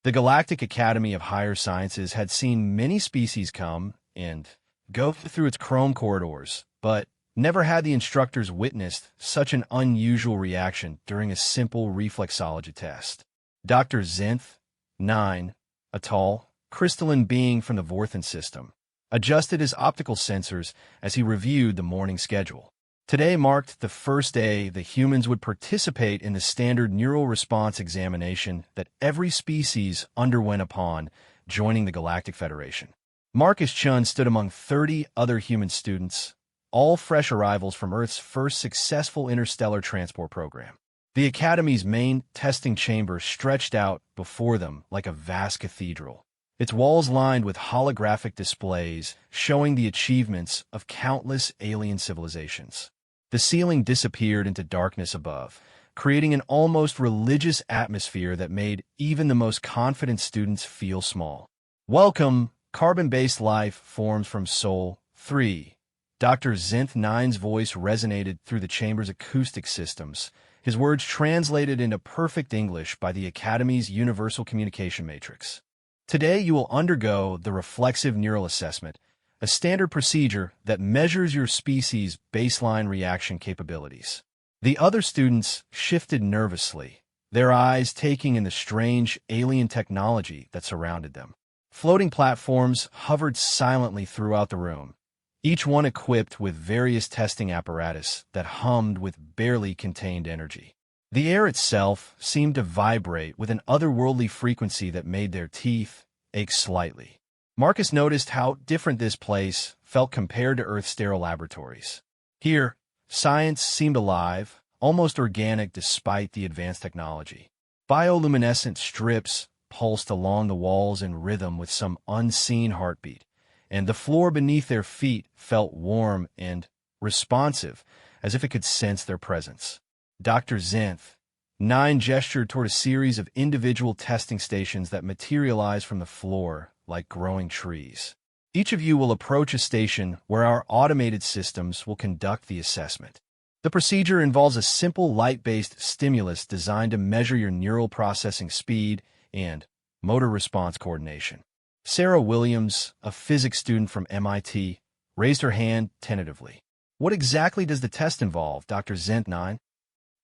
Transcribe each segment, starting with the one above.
The Galactic Academy of Higher Sciences had seen many species come and go through its chrome corridors, but never had the instructors witnessed such an unusual reaction during a simple reflexology test. Dr. Zenth, 9, a tall, crystalline being from the Vorthan system, adjusted his optical sensors as he reviewed the morning schedule. Today marked the first day the humans would participate in the standard neural response examination that every species underwent upon joining the Galactic Federation. Marcus Chun stood among 30 other human students, all fresh arrivals from Earth's first successful interstellar transport program. The Academy's main testing chamber stretched out before them like a vast cathedral, its walls lined with holographic displays showing the achievements of countless alien civilizations. The ceiling disappeared into darkness above, creating an almost religious atmosphere that made even the most confident students feel small. Welcome, carbon-based life forms from Sol 3. Dr. Zenth 9's voice resonated through the chamber's acoustic systems, his words translated into perfect English by the Academy's Universal Communication Matrix. Today you will undergo the reflexive neural assessment, a standard procedure that measures your species' baseline reaction capabilities. The other students shifted nervously, their eyes taking in the strange alien technology that surrounded them. Floating platforms hovered silently throughout the room, each one equipped with various testing apparatus that hummed with barely contained energy. The air itself seemed to vibrate with an otherworldly frequency that made their teeth ache slightly. Marcus noticed how different this place felt compared to Earth's sterile laboratories. Here, science seemed alive, almost organic despite the advanced technology. Bioluminescent strips pulsed along the walls in rhythm with some unseen heartbeat, and the floor beneath their feet felt warm and responsive, as if it could sense their presence. Dr. Zenth, 9 gestured toward a series of individual testing stations that materialized from the floor like growing trees. Each of you will approach a station where our automated systems will conduct the assessment. The procedure involves a simple light-based stimulus designed to measure your neural processing speed and motor response coordination. Sarah Williams, a physics student from MIT, raised her hand tentatively. What exactly does the test involve, Dr. Zenth 9?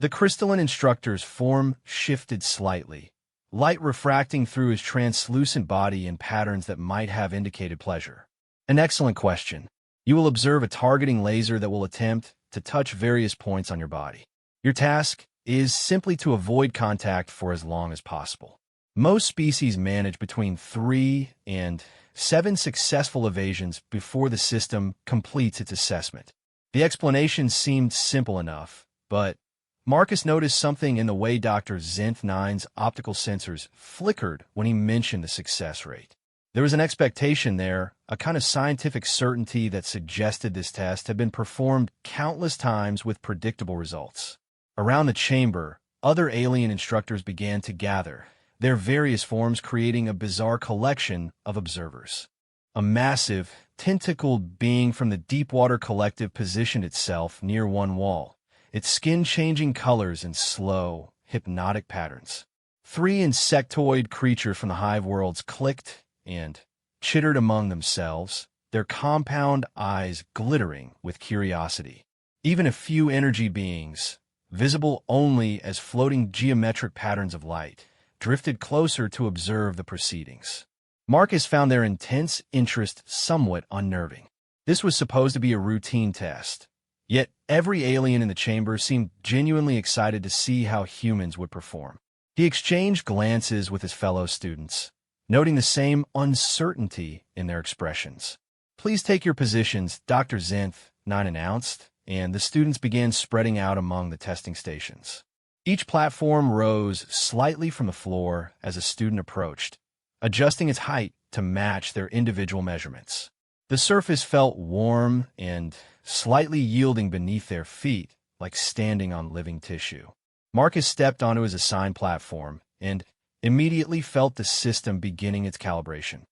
The crystalline instructor's form shifted slightly, light refracting through his translucent body in patterns that might have indicated pleasure. An excellent question. You will observe a targeting laser that will attempt to touch various points on your body. Your task is simply to avoid contact for as long as possible. Most species manage between 3 and 7 successful evasions before the system completes its assessment. The explanation seemed simple enough, but Marcus noticed something in the way Dr. Zenth 9's optical sensors flickered when he mentioned the success rate. There was an expectation there, a kind of scientific certainty that suggested this test had been performed countless times with predictable results. Around the chamber, other alien instructors began to gather, their various forms creating a bizarre collection of observers. A massive, tentacled being from the Deepwater Collective positioned itself near one wall, its skin changing colors in slow, hypnotic patterns. 3 insectoid creatures from the hive worlds clicked and chittered among themselves, their compound eyes glittering with curiosity. Even a few energy beings, visible only as floating geometric patterns of light, drifted closer to observe the proceedings. Marcus found their intense interest somewhat unnerving. This was supposed to be a routine test, yet every alien in the chamber seemed genuinely excited to see how humans would perform. He exchanged glances with his fellow students, noting the same uncertainty in their expressions. Please take your positions, Dr. Zenth 9 announced, and the students began spreading out among the testing stations. Each platform rose slightly from the floor as a student approached, adjusting its height to match their individual measurements. The surface felt warm and slightly yielding beneath their feet, like standing on living tissue. Marcus stepped onto his assigned platform and immediately felt the system beginning its calibration.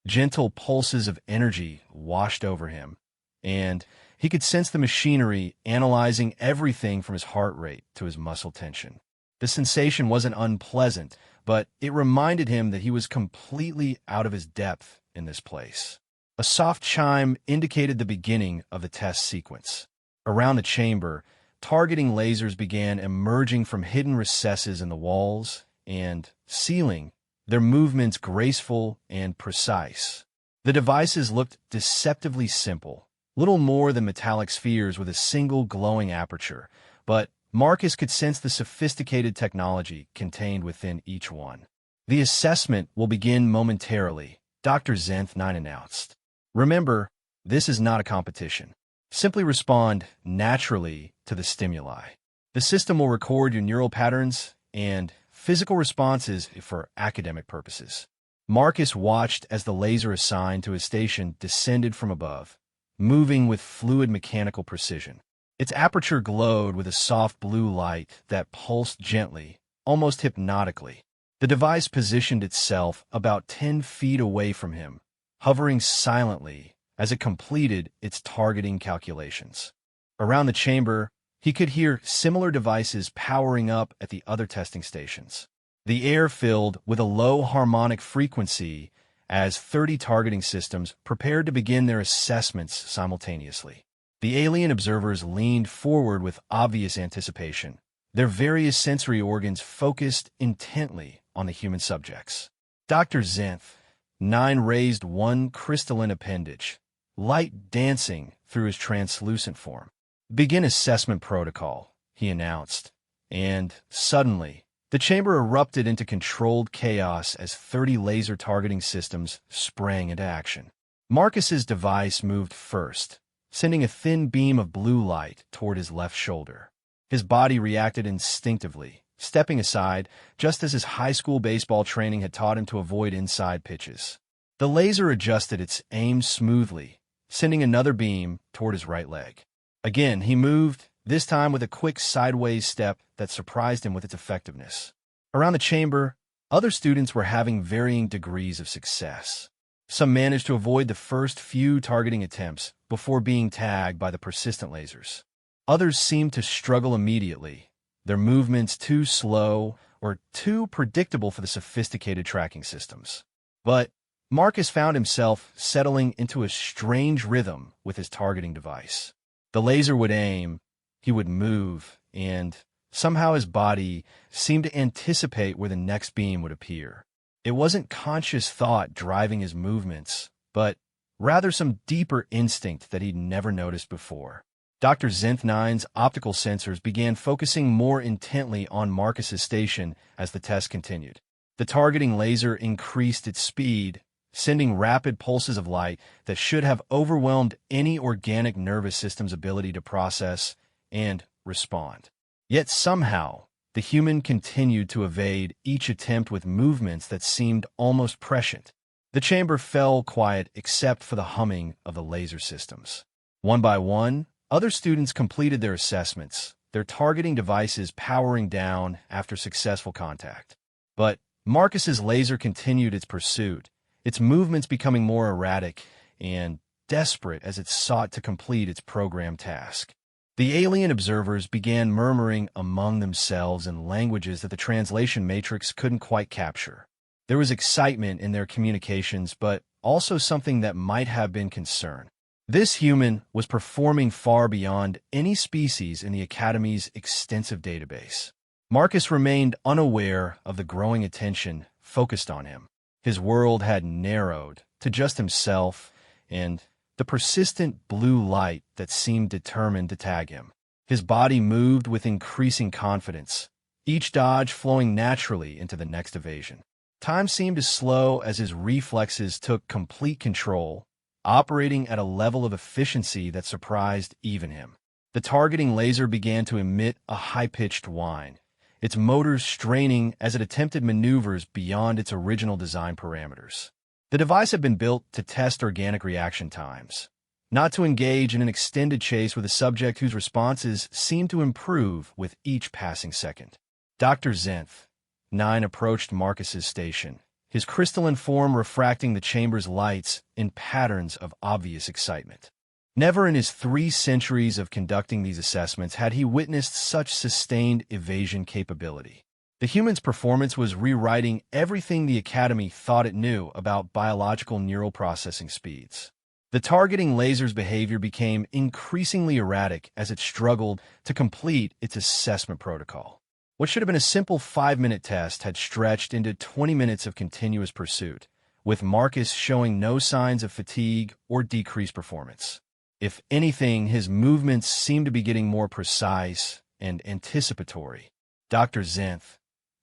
Gentle pulses of energy washed over him, and he could sense the machinery analyzing everything from his heart rate to his muscle tension. The sensation wasn't unpleasant, but it reminded him that he was completely out of his depth in this place. A soft chime indicated the beginning of the test sequence. Around the chamber, targeting lasers began emerging from hidden recesses in the walls and ceiling, their movements graceful and precise. The devices looked deceptively simple, little more than metallic spheres with a single glowing aperture, but Marcus could sense the sophisticated technology contained within each one. The assessment will begin momentarily, Dr. Zenth9 announced. Remember, this is not a competition. Simply respond naturally to the stimuli. The system will record your neural patterns and physical responses for academic purposes. Marcus watched as the laser assigned to his station descended from above, moving with fluid mechanical precision. Its aperture glowed with a soft blue light that pulsed gently, almost hypnotically. The device positioned itself about 10 feet away from him, hovering silently as it completed its targeting calculations. Around the chamber, he could hear similar devices powering up at the other testing stations. The air filled with a low harmonic frequency as 30 targeting systems prepared to begin their assessments simultaneously. The alien observers leaned forward with obvious anticipation, their various sensory organs focused intently on the human subjects. Dr. Zenth9 raised one crystalline appendage, light dancing through his translucent form. "Begin assessment protocol," he announced, and suddenly, the chamber erupted into controlled chaos as 30 laser targeting systems sprang into action. Marcus's device moved first, sending a thin beam of blue light toward his left shoulder. His body reacted instinctively, stepping aside just as his high school baseball training had taught him to avoid inside pitches. The laser adjusted its aim smoothly, sending another beam toward his right leg. Again, he moved, this time with a quick sideways step that surprised him with its effectiveness. Around the chamber, other students were having varying degrees of success. Some managed to avoid the first few targeting attempts before being tagged by the persistent lasers. Others seemed to struggle immediately, their movements too slow or too predictable for the sophisticated tracking systems. But Marcus found himself settling into a strange rhythm with his targeting device. The laser would aim, he would move, and somehow his body seemed to anticipate where the next beam would appear. It wasn't conscious thought driving his movements, but rather some deeper instinct that he'd never noticed before. Dr. Zenth9's optical sensors began focusing more intently on Marcus's station as the test continued. The targeting laser increased its speed, sending rapid pulses of light that should have overwhelmed any organic nervous system's ability to process and respond. Yet somehow, the human continued to evade each attempt with movements that seemed almost prescient. The chamber fell quiet except for the humming of the laser systems. One by one, other students completed their assessments, their targeting devices powering down after successful contact. But Marcus's laser continued its pursuit, its movements becoming more erratic and desperate as it sought to complete its programmed task. The alien observers began murmuring among themselves in languages that the translation matrix couldn't quite capture. There was excitement in their communications, but also something that might have been concern. This human was performing far beyond any species in the Academy's extensive database. Marcus remained unaware of the growing attention focused on him. His world had narrowed to just himself and the persistent blue light that seemed determined to tag him. His body moved with increasing confidence, each dodge flowing naturally into the next evasion. Time seemed as slow as his reflexes took complete control, operating at a level of efficiency that surprised even him. The targeting laser began to emit a high-pitched whine, its motors straining as it attempted maneuvers beyond its original design parameters. The device had been built to test organic reaction times, not to engage in an extended chase with a subject whose responses seemed to improve with each passing second. Dr. Zenth9 approached Marcus's station, his crystalline form refracting the chamber's lights in patterns of obvious excitement. Never in his 3 centuries of conducting these assessments had he witnessed such sustained evasion capability. The human's performance was rewriting everything the Academy thought it knew about biological neural processing speeds. The targeting laser's behavior became increasingly erratic as it struggled to complete its assessment protocol. What should have been a simple 5-minute test had stretched into 20 minutes of continuous pursuit, with Marcus showing no signs of fatigue or decreased performance. If anything, his movements seemed to be getting more precise and anticipatory. Dr. Zenth,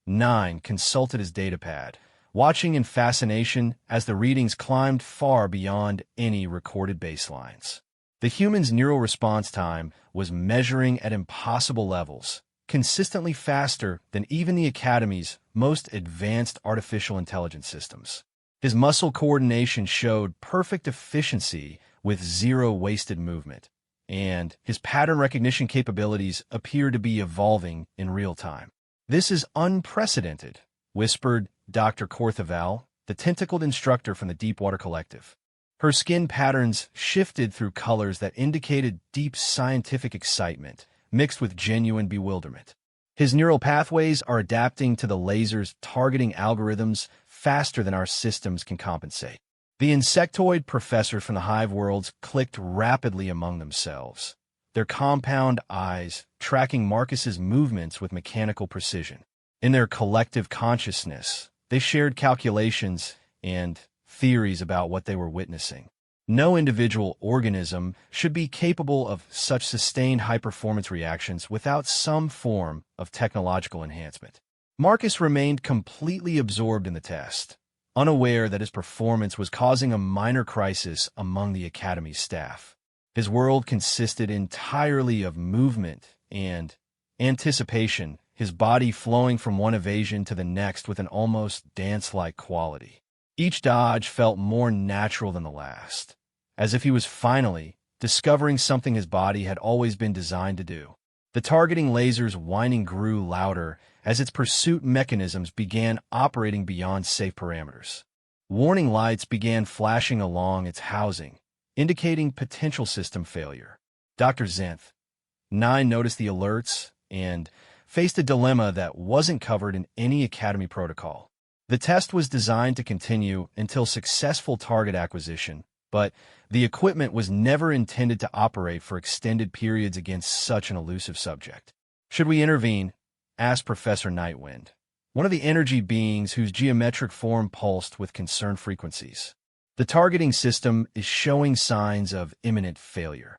9, consulted his datapad, watching in fascination as the readings climbed far beyond any recorded baselines. The human's neural response time was measuring at impossible levels, consistently faster than even the Academy's most advanced artificial intelligence systems. His muscle coordination showed perfect efficiency with zero wasted movement, and his pattern recognition capabilities appear to be evolving in real time. "This is unprecedented," whispered Dr. Korthaval, the tentacled instructor from the Deepwater Collective. Her skin patterns shifted through colors that indicated deep scientific excitement, mixed with genuine bewilderment. "His neural pathways are adapting to the laser's targeting algorithms faster than our systems can compensate." The insectoid professors from the hive worlds clicked rapidly among themselves, their compound eyes tracking Marcus's movements with mechanical precision. In their collective consciousness, they shared calculations and theories about what they were witnessing. No individual organism should be capable of such sustained high-performance reactions without some form of technological enhancement. Marcus remained completely absorbed in the test, unaware that his performance was causing a minor crisis among the Academy's staff. His world consisted entirely of movement and anticipation, his body flowing from one evasion to the next with an almost dance-like quality. Each dodge felt more natural than the last, as if he was finally discovering something his body had always been designed to do. The targeting laser's whining grew louder as its pursuit mechanisms began operating beyond safe parameters. Warning lights began flashing along its housing, indicating potential system failure. Dr. Zenth, 9, noticed the alerts and faced a dilemma that wasn't covered in any Academy protocol. The test was designed to continue until successful target acquisition, but the equipment was never intended to operate for extended periods against such an elusive subject. "Should we intervene?" asked Professor Nightwind, one of the energy beings whose geometric form pulsed with concerned frequencies. "The targeting system is showing signs of imminent failure."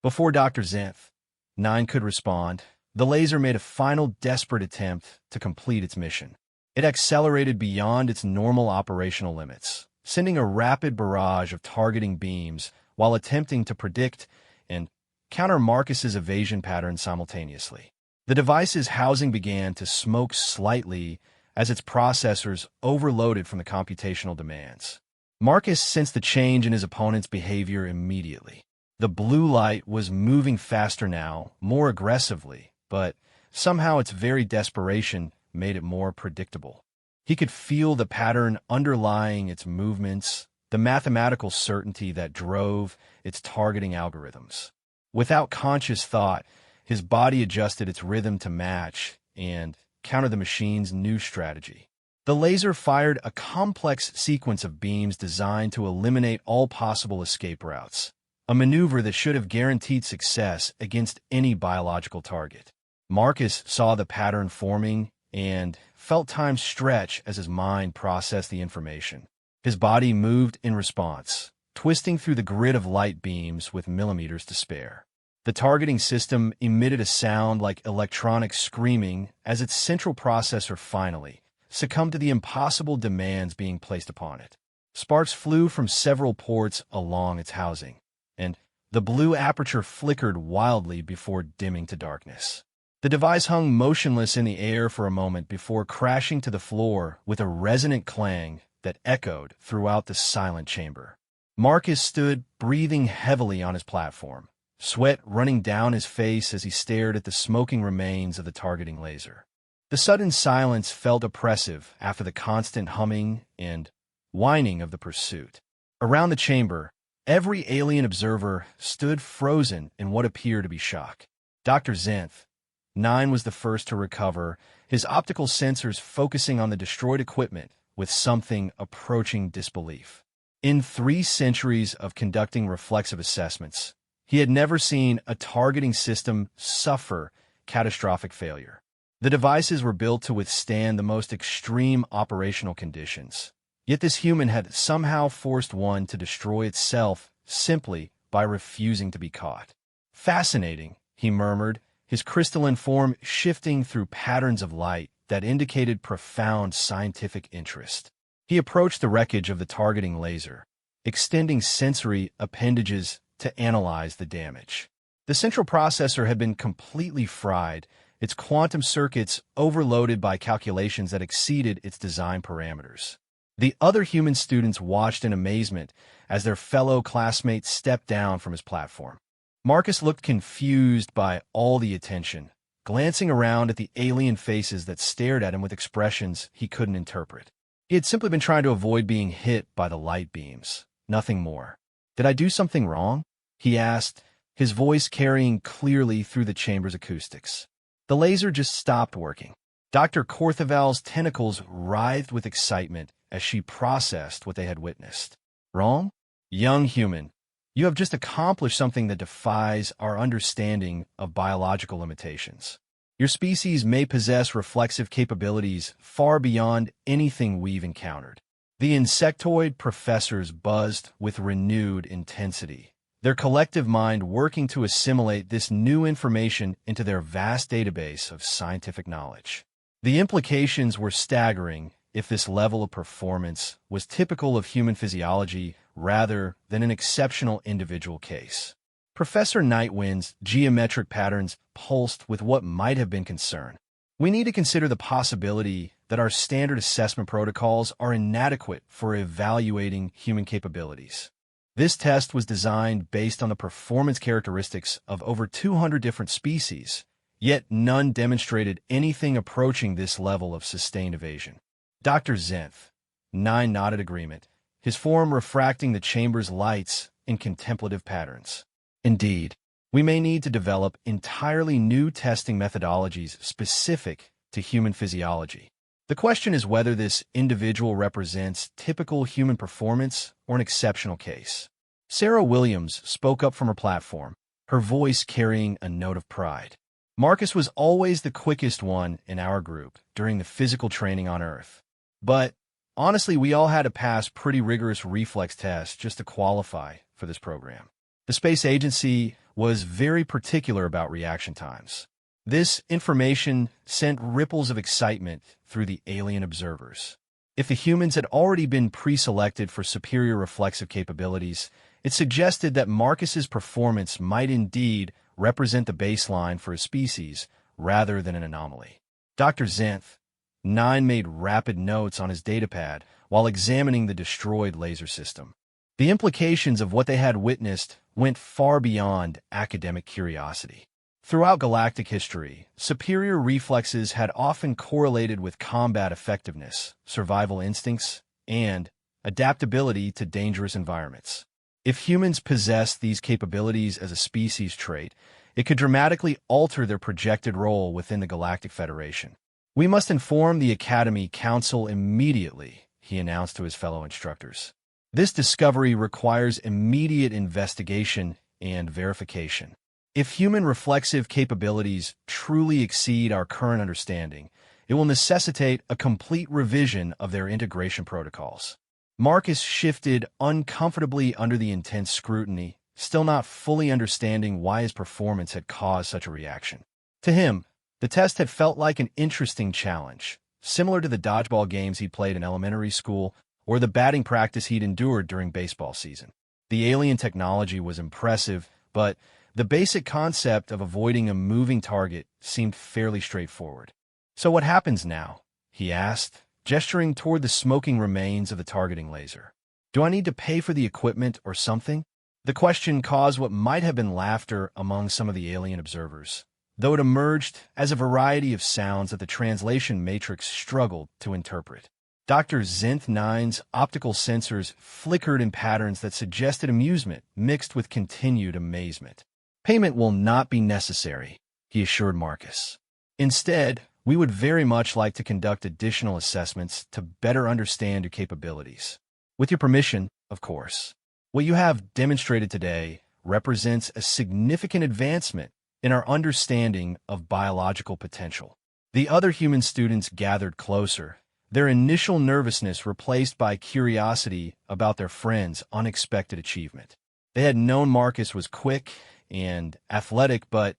Before Dr. Zenth, 9, could respond, the laser made a final desperate attempt to complete its mission. It accelerated beyond its normal operational limits, sending a rapid barrage of targeting beams while attempting to predict and counter Marcus's evasion pattern simultaneously. The device's housing began to smoke slightly as its processors overloaded from the computational demands. Marcus sensed the change in his opponent's behavior immediately. The blue light was moving faster now, more aggressively, but somehow its very desperation made it more predictable. He could feel the pattern underlying its movements, the mathematical certainty that drove its targeting algorithms. Without conscious thought, his body adjusted its rhythm to match and counter the machine's new strategy. The laser fired a complex sequence of beams designed to eliminate all possible escape routes, a maneuver that should have guaranteed success against any biological target. Marcus saw the pattern forming and felt time stretch as his mind processed the information. His body moved in response, twisting through the grid of light beams with millimeters to spare. The targeting system emitted a sound like electronic screaming as its central processor finally succumbed to the impossible demands being placed upon it. Sparks flew from several ports along its housing, and the blue aperture flickered wildly before dimming to darkness. The device hung motionless in the air for a moment before crashing to the floor with a resonant clang that echoed throughout the silent chamber. Marcus stood breathing heavily on his platform, sweat running down his face as he stared at the smoking remains of the targeting laser. The sudden silence felt oppressive after the constant humming and whining of the pursuit. Around the chamber, every alien observer stood frozen in what appeared to be shock. Dr. Zenth, 9 was the first to recover, his optical sensors focusing on the destroyed equipment with something approaching disbelief. In 3 centuries of conducting reflexive assessments, he had never seen a targeting system suffer catastrophic failure. The devices were built to withstand the most extreme operational conditions. Yet this human had somehow forced one to destroy itself simply by refusing to be caught. Fascinating, he murmured, his crystalline form shifting through patterns of light that indicated profound scientific interest. He approached the wreckage of the targeting laser, extending sensory appendages to analyze the damage. The central processor had been completely fried, its quantum circuits overloaded by calculations that exceeded its design parameters. The other human students watched in amazement as their fellow classmates stepped down from his platform. Marcus looked confused by all the attention, glancing around at the alien faces that stared at him with expressions he couldn't interpret. He had simply been trying to avoid being hit by the light beams, nothing more. "Did I do something wrong?" he asked, his voice carrying clearly through the chamber's acoustics. The laser just stopped working. Dr. Corthaval's tentacles writhed with excitement as she processed what they had witnessed. "Wrong? Young human, you have just accomplished something that defies our understanding of biological limitations. Your species may possess reflexive capabilities far beyond anything we've encountered." The insectoid professors buzzed with renewed intensity, their collective mind working to assimilate this new information into their vast database of scientific knowledge. The implications were staggering if this level of performance was typical of human physiology rather than an exceptional individual case. Professor Nightwind's geometric patterns pulsed with what might have been concern. "We need to consider the possibility that our standard assessment protocols are inadequate for evaluating human capabilities. This test was designed based on the performance characteristics of over 200 different species, yet none demonstrated anything approaching this level of sustained evasion." Dr. Zenth, 9 nodded agreement, his form refracting the chamber's lights in contemplative patterns. "Indeed, we may need to develop entirely new testing methodologies specific to human physiology. The question is whether this individual represents typical human performance or an exceptional case." Sarah Williams spoke up from her platform, her voice carrying a note of pride. "Marcus was always the quickest one in our group during the physical training on Earth. But honestly, we all had to pass pretty rigorous reflex tests just to qualify for this program. The space agency was very particular about reaction times." This information sent ripples of excitement through the alien observers. If the humans had already been pre-selected for superior reflexive capabilities, it suggested that Marcus's performance might indeed represent the baseline for a species rather than an anomaly. Dr. Zenth, 9 made rapid notes on his datapad while examining the destroyed laser system. The implications of what they had witnessed went far beyond academic curiosity. Throughout galactic history, superior reflexes had often correlated with combat effectiveness, survival instincts, and adaptability to dangerous environments. If humans possessed these capabilities as a species trait, it could dramatically alter their projected role within the Galactic Federation. "We must inform the Academy Council immediately," he announced to his fellow instructors. "This discovery requires immediate investigation and verification. If human reflexive capabilities truly exceed our current understanding, it will necessitate a complete revision of their integration protocols." Marcus shifted uncomfortably under the intense scrutiny, still not fully understanding why his performance had caused such a reaction. To him, the test had felt like an interesting challenge, similar to the dodgeball games he'd played in elementary school or the batting practice he'd endured during baseball season. The alien technology was impressive, but the basic concept of avoiding a moving target seemed fairly straightforward. "So what happens now?" he asked, gesturing toward the smoking remains of the targeting laser. "Do I need to pay for the equipment or something?" The question caused what might have been laughter among some of the alien observers, though it emerged as a variety of sounds that the translation matrix struggled to interpret. Dr. Zenth 9's optical sensors flickered in patterns that suggested amusement mixed with continued amazement. "Payment will not be necessary," he assured Marcus. Instead, we would very much like to conduct additional assessments to better understand your capabilities. With your permission, of course. What you have demonstrated today represents a significant advancement in our understanding of biological potential. The other human students gathered closer, their initial nervousness replaced by curiosity about their friend's unexpected achievement. They had known Marcus was quick and athletic, but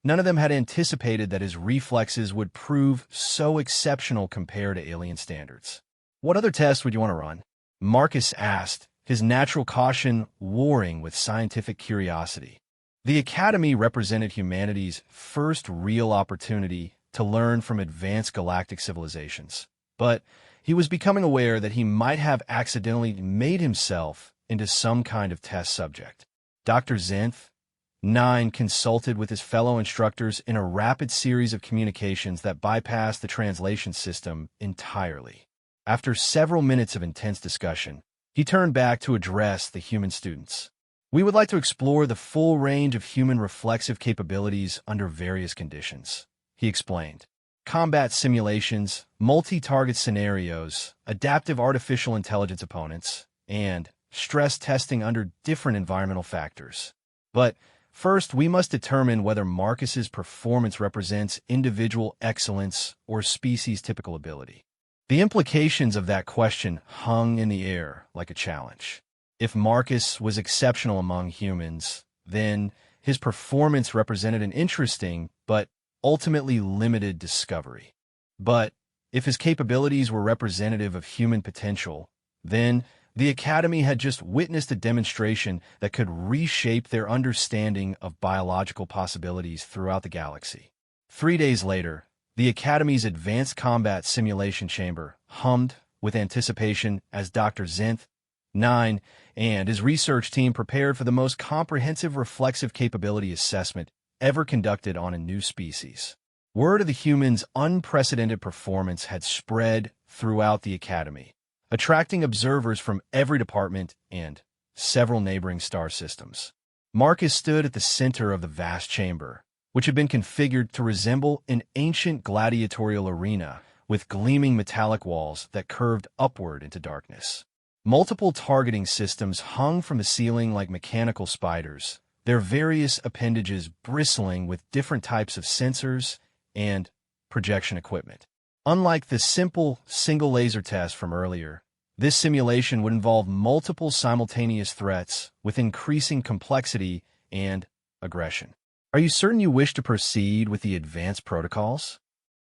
none of them had anticipated that his reflexes would prove so exceptional compared to alien standards. "What other tests would you want to run?" Marcus asked, his natural caution warring with scientific curiosity. The Academy represented humanity's first real opportunity to learn from advanced galactic civilizations. But he was becoming aware that he might have accidentally made himself into some kind of test subject. Dr. Zenth, 9, consulted with his fellow instructors in a rapid series of communications that bypassed the translation system entirely. After several minutes of intense discussion, he turned back to address the human students. "We would like to explore the full range of human reflexive capabilities under various conditions," he explained. "Combat simulations, multi-target scenarios, adaptive artificial intelligence opponents, and stress testing under different environmental factors. But first, we must determine whether Marcus's performance represents individual excellence or species-typical ability." The implications of that question hung in the air like a challenge. If Marcus was exceptional among humans, then his performance represented an interesting but ultimately limited discovery. But if his capabilities were representative of human potential, then the Academy had just witnessed a demonstration that could reshape their understanding of biological possibilities throughout the galaxy. 3 days later, the Academy's Advanced Combat Simulation Chamber hummed with anticipation as Dr. Zenth, 9, and his research team prepared for the most comprehensive reflexive capability assessment ever conducted on a new species. Word of the humans' unprecedented performance had spread throughout the Academy, attracting observers from every department and several neighboring star systems. Marcus stood at the center of the vast chamber, which had been configured to resemble an ancient gladiatorial arena with gleaming metallic walls that curved upward into darkness. Multiple targeting systems hung from the ceiling like mechanical spiders, their various appendages bristling with different types of sensors and projection equipment. Unlike the simple single laser test from earlier, this simulation would involve multiple simultaneous threats with increasing complexity and aggression. "Are you certain you wish to proceed with the advanced protocols?"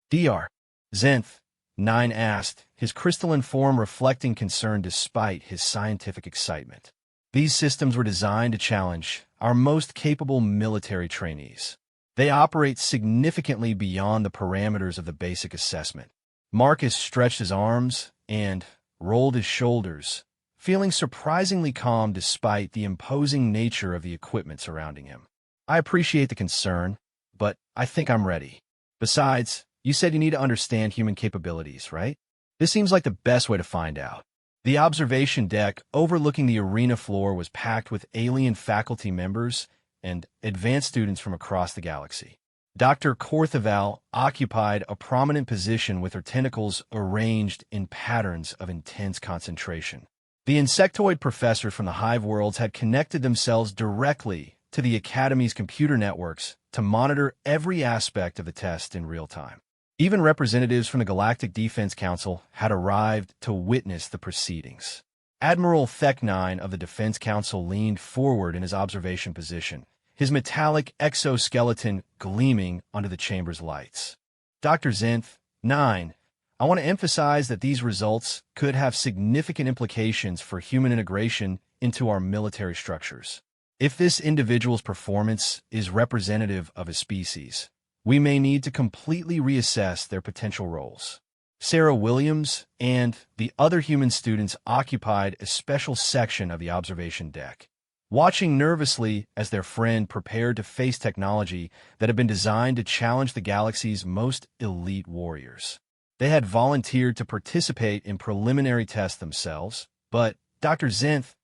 Dr. Zenth, 9, asked, his crystalline form reflecting concern despite his scientific excitement. "These systems were designed to challenge our most capable military trainees. They operate significantly beyond the parameters of the basic assessment." Marcus stretched his arms and rolled his shoulders, feeling surprisingly calm despite the imposing nature of the equipment surrounding him. "I appreciate the concern, but I think I'm ready. Besides, you said you need to understand human capabilities, right? This seems like the best way to find out." The observation deck overlooking the arena floor was packed with alien faculty members and advanced students from across the galaxy. Dr. Korthaval occupied a prominent position with her tentacles arranged in patterns of intense concentration. The insectoid professors from the hive worlds had connected themselves directly to the Academy's computer networks to monitor every aspect of the test in real time. Even representatives from the Galactic Defense Council had arrived to witness the proceedings. Admiral Thek-9 of the Defense Council leaned forward in his observation position, his metallic exoskeleton gleaming under the chamber's lights. "Dr. Zenth, 9, I want to emphasize that these results could have significant implications for human integration into our military structures. If this individual's performance is representative of a species, we may need to completely reassess their potential roles." Sarah Williams and the other human students occupied a special section of the observation deck, watching nervously as their friend prepared to face technology that had been designed to challenge the galaxy's most elite warriors. They had volunteered to participate in preliminary tests themselves, but Dr. Zenth,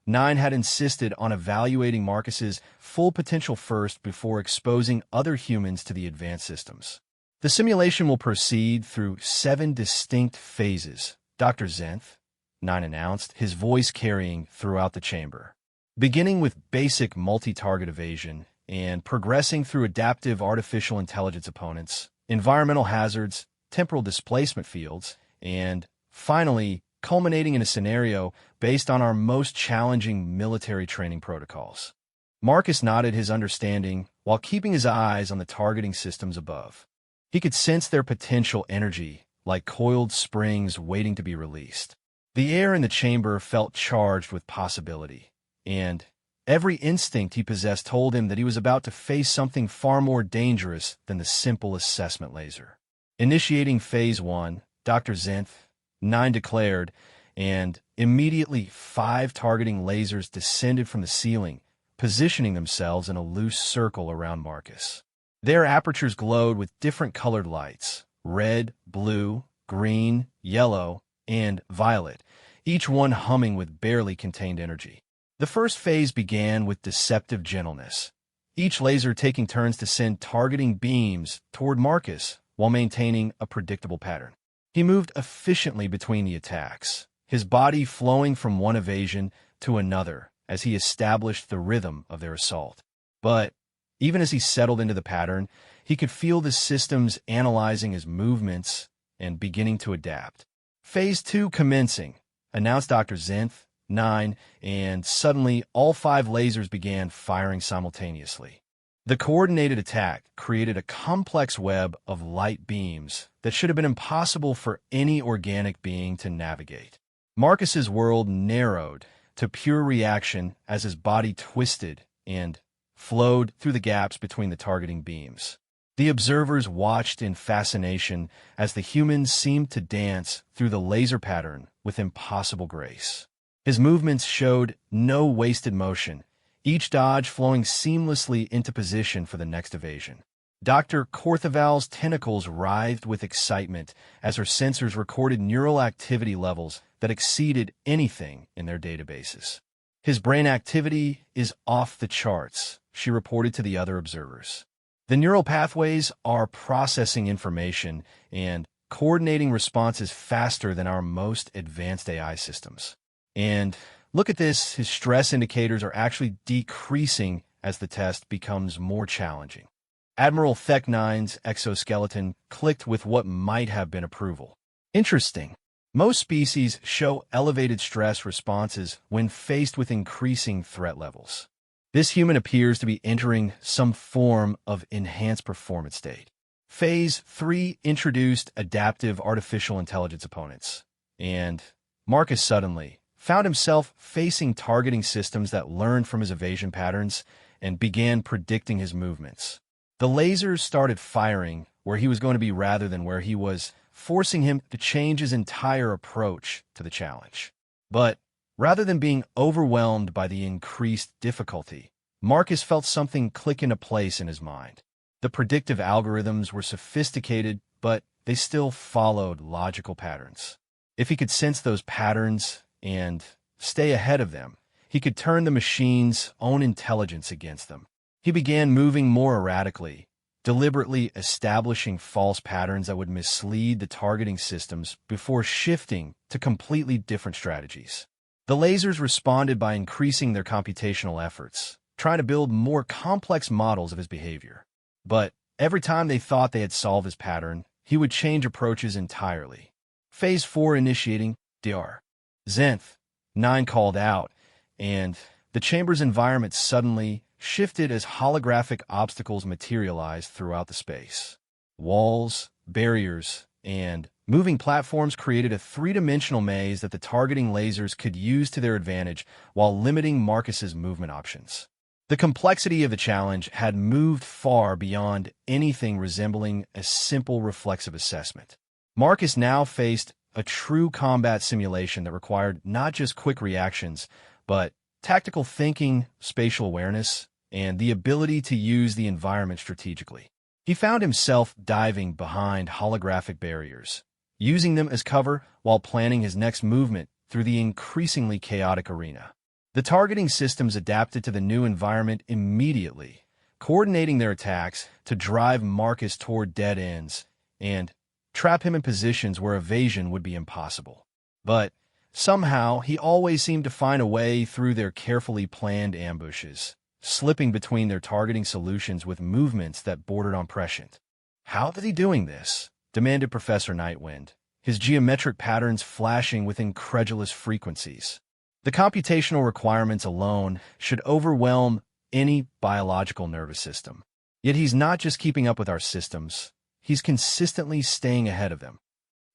9, had insisted on evaluating Marcus's full potential first before exposing other humans to the advanced systems. The simulation will proceed through 7 distinct phases, Dr. Zenth, 9 announced, his voice carrying throughout the chamber. Beginning with basic multi-target evasion and progressing through adaptive artificial intelligence opponents, environmental hazards, temporal displacement fields, and finally, culminating in a scenario based on our most challenging military training protocols. Marcus nodded his understanding while keeping his eyes on the targeting systems above. He could sense their potential energy, like coiled springs waiting to be released. The air in the chamber felt charged with possibility, and every instinct he possessed told him that he was about to face something far more dangerous than the simple assessment laser. Initiating Phase 1, Dr. Zenth, 9 declared, and immediately 5 targeting lasers descended from the ceiling, positioning themselves in a loose circle around Marcus. Their apertures glowed with different colored lights, red, blue, green, yellow, and violet, each one humming with barely contained energy. The first phase began with deceptive gentleness, each laser taking turns to send targeting beams toward Marcus while maintaining a predictable pattern. He moved efficiently between the attacks, his body flowing from one evasion to another as he established the rhythm of their assault. But even as he settled into the pattern, he could feel the systems analyzing his movements and beginning to adapt. Phase 2 commencing, announced Dr. Zenth, 9, and suddenly all 5 lasers began firing simultaneously. The coordinated attack created a complex web of light beams that should have been impossible for any organic being to navigate. Marcus's world narrowed to pure reaction as his body twisted and flowed through the gaps between the targeting beams. The observers watched in fascination as the humans seemed to dance through the laser pattern with impossible grace. His movements showed no wasted motion, each dodge flowing seamlessly into position for the next evasion. Dr. Korthaval's tentacles writhed with excitement as her sensors recorded neural activity levels that exceeded anything in their databases. His brain activity is off the charts, she reported to the other observers. The neural pathways are processing information and coordinating responses faster than our most advanced AI systems. And look at this, his stress indicators are actually decreasing as the test becomes more challenging. Admiral Thek-9's exoskeleton clicked with what might have been approval. Interesting. Most species show elevated stress responses when faced with increasing threat levels. This human appears to be entering some form of enhanced performance state. Phase 3 introduced adaptive artificial intelligence opponents, and Marcus suddenly found himself facing targeting systems that learned from his evasion patterns and began predicting his movements. The lasers started firing where he was going to be rather than where he was, forcing him to change his entire approach to the challenge. But rather than being overwhelmed by the increased difficulty, Marcus felt something click into place in his mind. The predictive algorithms were sophisticated, but they still followed logical patterns. If he could sense those patterns and stay ahead of them, he could turn the machine's own intelligence against them. He began moving more erratically, deliberately establishing false patterns that would mislead the targeting systems before shifting to completely different strategies. The lasers responded by increasing their computational efforts, trying to build more complex models of his behavior. But every time they thought they had solved his pattern, he would change approaches entirely. Phase 4 initiating, Dr. Zenth, 9 called out, and the chamber's environment suddenly shifted as holographic obstacles materialized throughout the space. Walls, barriers, and moving platforms created a 3-dimensional maze that the targeting lasers could use to their advantage while limiting Marcus's movement options. The complexity of the challenge had moved far beyond anything resembling a simple reflexive assessment. Marcus now faced a true combat simulation that required not just quick reactions, but tactical thinking, spatial awareness, and the ability to use the environment strategically. He found himself diving behind holographic barriers, using them as cover while planning his next movement through the increasingly chaotic arena. The targeting systems adapted to the new environment immediately, coordinating their attacks to drive Marcus toward dead ends and trap him in positions where evasion would be impossible. But somehow, he always seemed to find a way through their carefully planned ambushes, slipping between their targeting solutions with movements that bordered on prescient. "How is he doing this?" demanded Professor Nightwind, his geometric patterns flashing with incredulous frequencies. The computational requirements alone should overwhelm any biological nervous system. Yet he's not just keeping up with our systems, he's consistently staying ahead of them.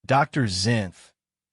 Dr. Zenth,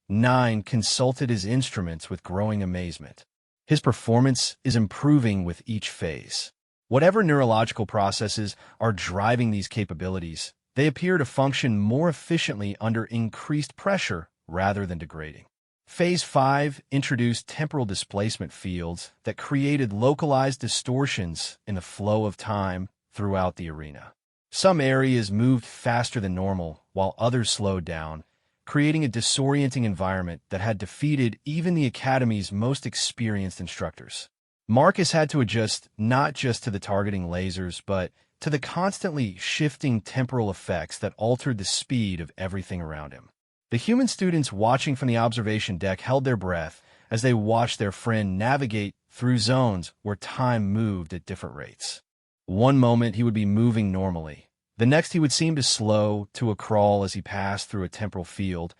9, consulted his instruments with growing amazement. His performance is improving with each phase. Whatever neurological processes are driving these capabilities, they appear to function more efficiently under increased pressure rather than degrading. Phase 5 introduced temporal displacement fields that created localized distortions in the flow of time throughout the arena. Some areas moved faster than normal, while others slowed down, creating a disorienting environment that had defeated even the Academy's most experienced instructors. Marcus had to adjust not just to the targeting lasers, but to the constantly shifting temporal effects that altered the speed of everything around him. The human students watching from the observation deck held their breath as they watched their friend navigate through zones where time moved at different rates. One moment he would be moving normally. The next he would seem to slow to a crawl as he passed through a temporal field,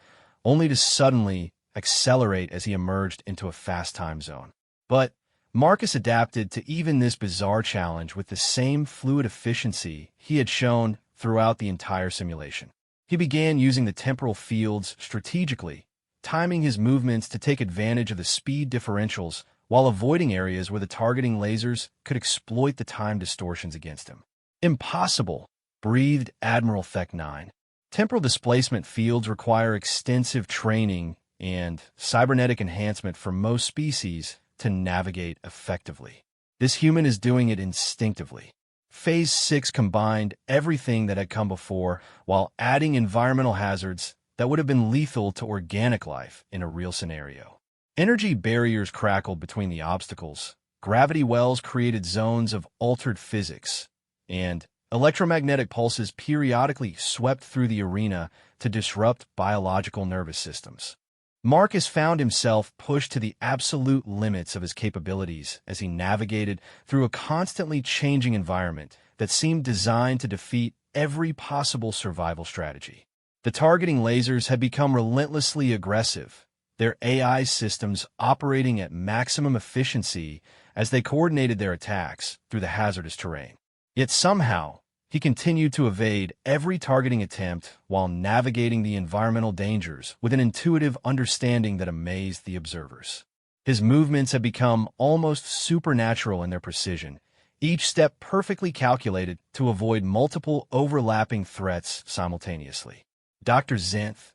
only to suddenly accelerate as he emerged into a fast time zone. But Marcus adapted to even this bizarre challenge with the same fluid efficiency he had shown throughout the entire simulation. He began using the temporal fields strategically, timing his movements to take advantage of the speed differentials while avoiding areas where the targeting lasers could exploit the time distortions against him. "Impossible," breathed Admiral Thek 9. Temporal displacement fields require extensive training and cybernetic enhancement for most species to navigate effectively. This human is doing it instinctively. Phase 6 combined everything that had come before while adding environmental hazards that would have been lethal to organic life in a real scenario. Energy barriers crackled between the obstacles, gravity wells created zones of altered physics, and electromagnetic pulses periodically swept through the arena to disrupt biological nervous systems. Marcus found himself pushed to the absolute limits of his capabilities as he navigated through a constantly changing environment that seemed designed to defeat every possible survival strategy. The targeting lasers had become relentlessly aggressive, their AI systems operating at maximum efficiency as they coordinated their attacks through the hazardous terrain. Yet somehow, he continued to evade every targeting attempt while navigating the environmental dangers with an intuitive understanding that amazed the observers. His movements had become almost supernatural in their precision, each step perfectly calculated to avoid multiple overlapping threats simultaneously. Dr. Zenth,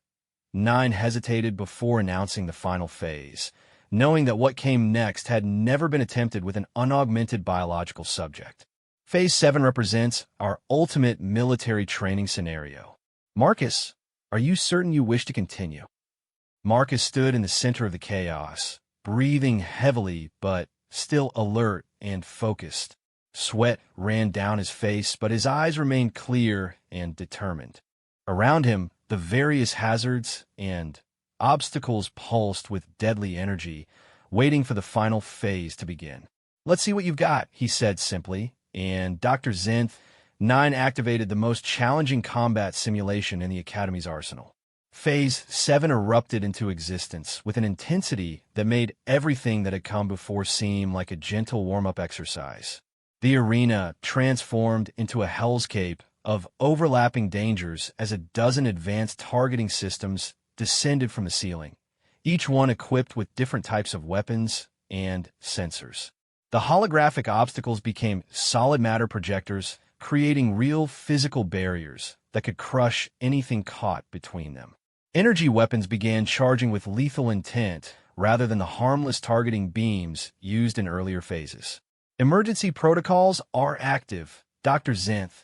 9, hesitated before announcing the final phase, knowing that what came next had never been attempted with an unaugmented biological subject. Phase 7 represents our ultimate military training scenario. "Marcus, are you certain you wish to continue?" Marcus stood in the center of the chaos, breathing heavily but still alert and focused. Sweat ran down his face, but his eyes remained clear and determined. Around him, the various hazards and obstacles pulsed with deadly energy, waiting for the final phase to begin. "Let's see what you've got," he said simply, and Dr. Zenth, 9, activated the most challenging combat simulation in the Academy's arsenal. Phase 7 erupted into existence with an intensity that made everything that had come before seem like a gentle warm-up exercise. The arena transformed into a hellscape of overlapping dangers as a dozen advanced targeting systems descended from the ceiling, each one equipped with different types of weapons and sensors. The holographic obstacles became solid matter projectors, creating real physical barriers that could crush anything caught between them. Energy weapons began charging with lethal intent rather than the harmless targeting beams used in earlier phases. "Emergency protocols are active," Dr. Zenth,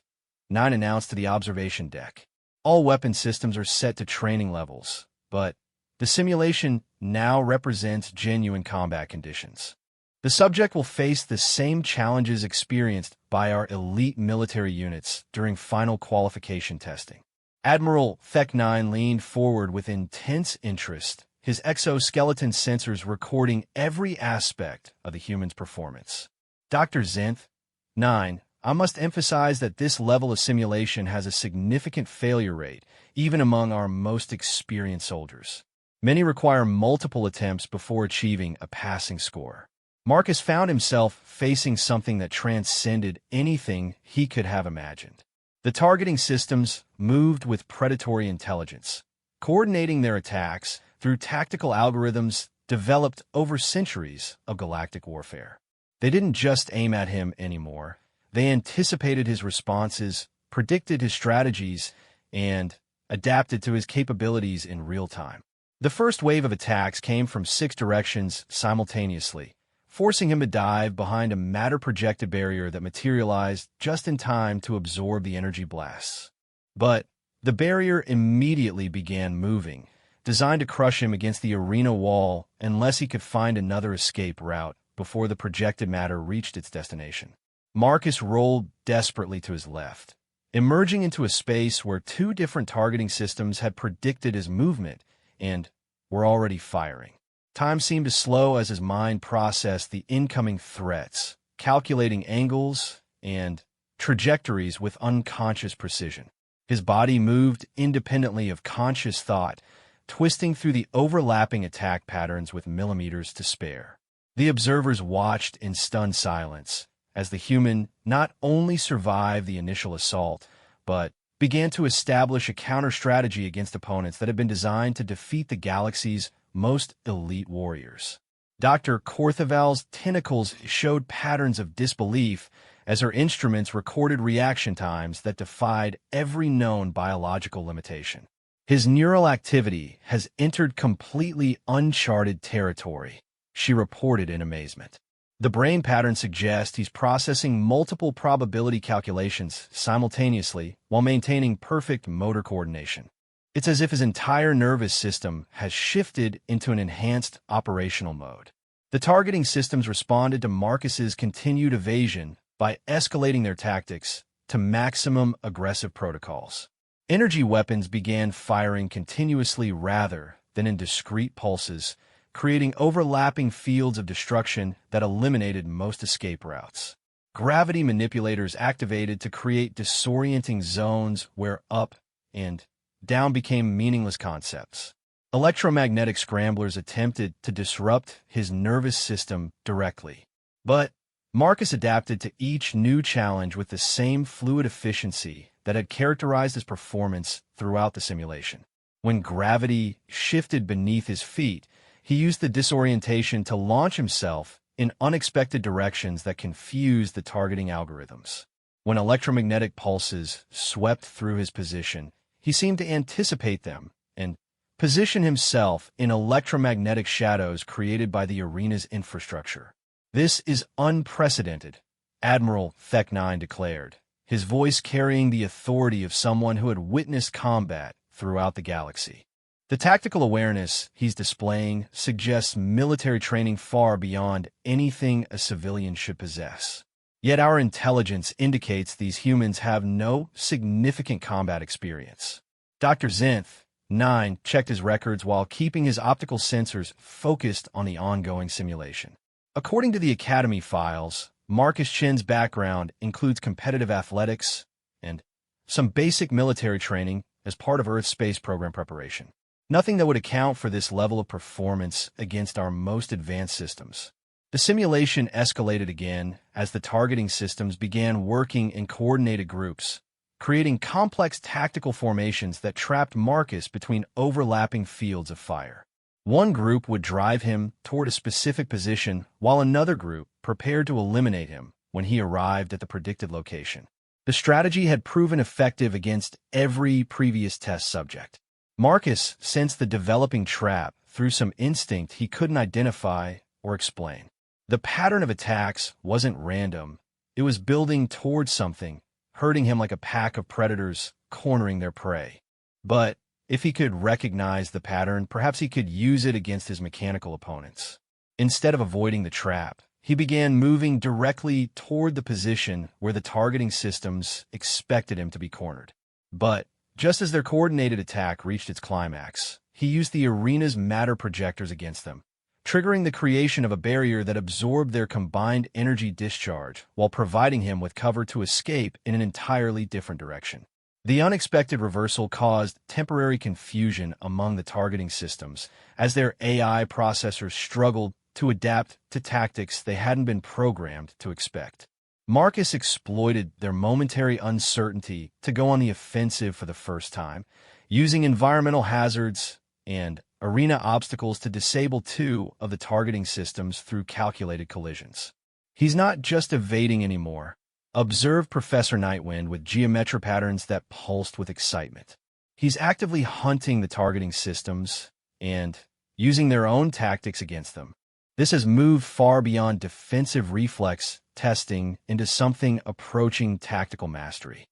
9, announced to the observation deck. "All weapon systems are set to training levels, but the simulation now represents genuine combat conditions. The subject will face the same challenges experienced by our elite military units during final qualification testing. Admiral Thek-9 leaned forward with intense interest, his exoskeleton sensors recording every aspect of the human's performance. Dr. Zenth, 9, I must emphasize that this level of simulation has a significant failure rate, even among our most experienced soldiers. Many require multiple attempts before achieving a passing score. Marcus found himself facing something that transcended anything he could have imagined. The targeting systems moved with predatory intelligence, coordinating their attacks through tactical algorithms developed over centuries of galactic warfare. They didn't just aim at him anymore. They anticipated his responses, predicted his strategies, and adapted to his capabilities in real time. The first wave of attacks came from 6 directions simultaneously, forcing him to dive behind a matter-projected barrier that materialized just in time to absorb the energy blasts. But the barrier immediately began moving, designed to crush him against the arena wall unless he could find another escape route before the projected matter reached its destination. Marcus rolled desperately to his left, emerging into a space where 2 different targeting systems had predicted his movement and were already firing. Time seemed to slow as his mind processed the incoming threats, calculating angles and trajectories with unconscious precision. His body moved independently of conscious thought, twisting through the overlapping attack patterns with millimeters to spare. The observers watched in stunned silence as the human not only survived the initial assault, but began to establish a counter-strategy against opponents that had been designed to defeat the galaxy's most elite warriors. Dr. Korthaval's tentacles showed patterns of disbelief as her instruments recorded reaction times that defied every known biological limitation. His neural activity has entered completely uncharted territory, she reported in amazement. The brain pattern suggests he's processing multiple probability calculations simultaneously while maintaining perfect motor coordination. It's as if his entire nervous system has shifted into an enhanced operational mode. The targeting systems responded to Marcus's continued evasion by escalating their tactics to maximum aggressive protocols. Energy weapons began firing continuously rather than in discrete pulses, creating overlapping fields of destruction that eliminated most escape routes. Gravity manipulators activated to create disorienting zones where up and down became meaningless concepts. Electromagnetic scramblers attempted to disrupt his nervous system directly. But Marcus adapted to each new challenge with the same fluid efficiency that had characterized his performance throughout the simulation. When gravity shifted beneath his feet, he used the disorientation to launch himself in unexpected directions that confused the targeting algorithms. When electromagnetic pulses swept through his position, he seemed to anticipate them and position himself in electromagnetic shadows created by the arena's infrastructure. "This is unprecedented," Admiral Thek-9 declared, his voice carrying the authority of someone who had witnessed combat throughout the galaxy. The tactical awareness he's displaying suggests military training far beyond anything a civilian should possess. Yet our intelligence indicates these humans have no significant combat experience. Dr. Zenth, 9, checked his records while keeping his optical sensors focused on the ongoing simulation. According to the Academy files, Marcus Chen's background includes competitive athletics and some basic military training as part of Earth's space program preparation. Nothing that would account for this level of performance against our most advanced systems. The simulation escalated again as the targeting systems began working in coordinated groups, creating complex tactical formations that trapped Marcus between overlapping fields of fire. One group would drive him toward a specific position, while another group prepared to eliminate him when he arrived at the predicted location. The strategy had proven effective against every previous test subject. Marcus sensed the developing trap through some instinct he couldn't identify or explain. The pattern of attacks wasn't random. It was building towards something, herding him like a pack of predators cornering their prey. But if he could recognize the pattern, perhaps he could use it against his mechanical opponents. Instead of avoiding the trap, he began moving directly toward the position where the targeting systems expected him to be cornered. But Just as their coordinated attack reached its climax, he used the arena's matter projectors against them, triggering the creation of a barrier that absorbed their combined energy discharge while providing him with cover to escape in an entirely different direction. The unexpected reversal caused temporary confusion among the targeting systems as their AI processors struggled to adapt to tactics they hadn't been programmed to expect. Marcus exploited their momentary uncertainty to go on the offensive for the first time, using environmental hazards and arena obstacles to disable two of the targeting systems through calculated collisions. He's not just evading anymore. Observe Professor Nightwind with geometric patterns that pulsed with excitement. He's actively hunting the targeting systems and using their own tactics against them. This has moved far beyond defensive reflex testing into something approaching tactical mastery.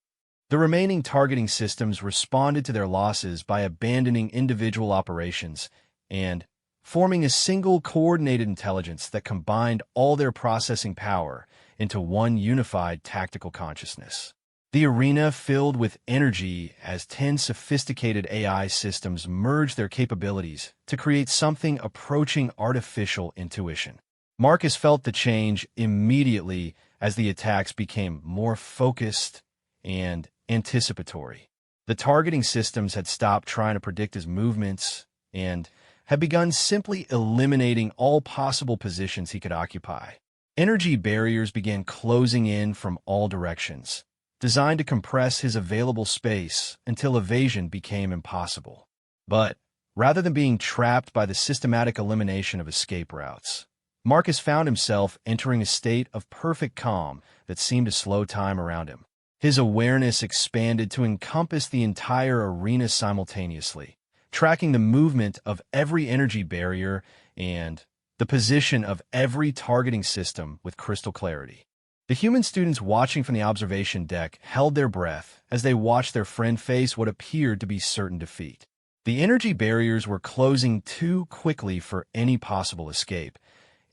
The remaining targeting systems responded to their losses by abandoning individual operations and forming a single coordinated intelligence that combined all their processing power into one unified tactical consciousness. The arena filled with energy as 10 sophisticated AI systems merged their capabilities to create something approaching artificial intuition. Marcus felt the change immediately as the attacks became more focused and anticipatory. The targeting systems had stopped trying to predict his movements and had begun simply eliminating all possible positions he could occupy. Energy barriers began closing in from all directions, designed to compress his available space until evasion became impossible. But rather than being trapped by the systematic elimination of escape routes, Marcus found himself entering a state of perfect calm that seemed to slow time around him. His awareness expanded to encompass the entire arena simultaneously, tracking the movement of every energy barrier and the position of every targeting system with crystal clarity. The human students watching from the observation deck held their breath as they watched their friend face what appeared to be certain defeat. The energy barriers were closing too quickly for any possible escape,